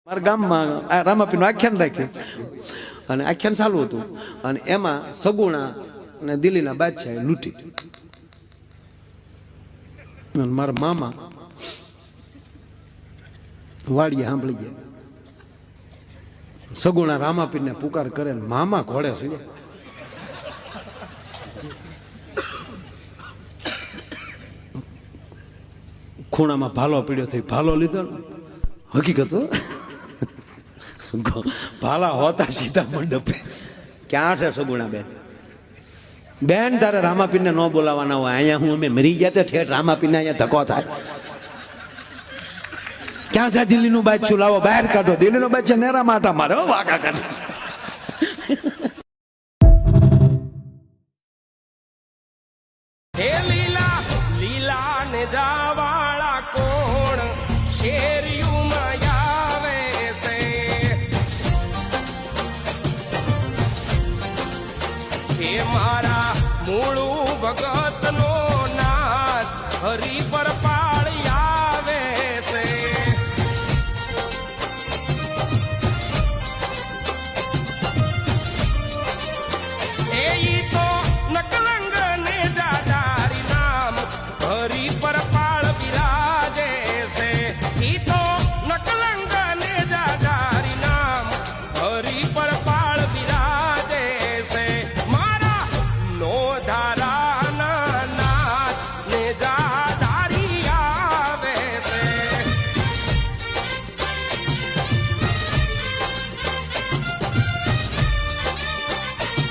મારા ગામમાં આ રામાપીરનું આખ્યાન રાખ્યું અને આખ્યાન ચાલુ હતું અને એમાં સગુણા અને દિલ્હીના બાદશાહે લૂંટી. મારા મામા વાડીએ સાંભળી ગયા. સગુણા રામાપીરને પુકાર કરે ને મામા ઘોડે છે. ખૂણામાં ભાલો પીડ્યો થઈ ભાલો લીધો ને હકીકત ભાલા હોતા સીધા મંડપે. ક્યાં છે સગુણા બેન? બેન તારે રામાપીરને ન બોલાવાના હોય. અહીંયા હું અમે મરી ગયા તે ઠેઠ રામાપીરને અહીંયા ધક્કો થાય. ક્યાં છે દિલ્હીનું બાદશાહ? લાવો બહાર કાઢો. દિલ્હીનો બાદશાહ નેરા માટા મારે વાકા કાઢે. હે લીલા લીલા ને જાવાળા કોણ શેરિયુંમાં આવે છે. હે મારા મૂળું ભગતનો નાથ હરી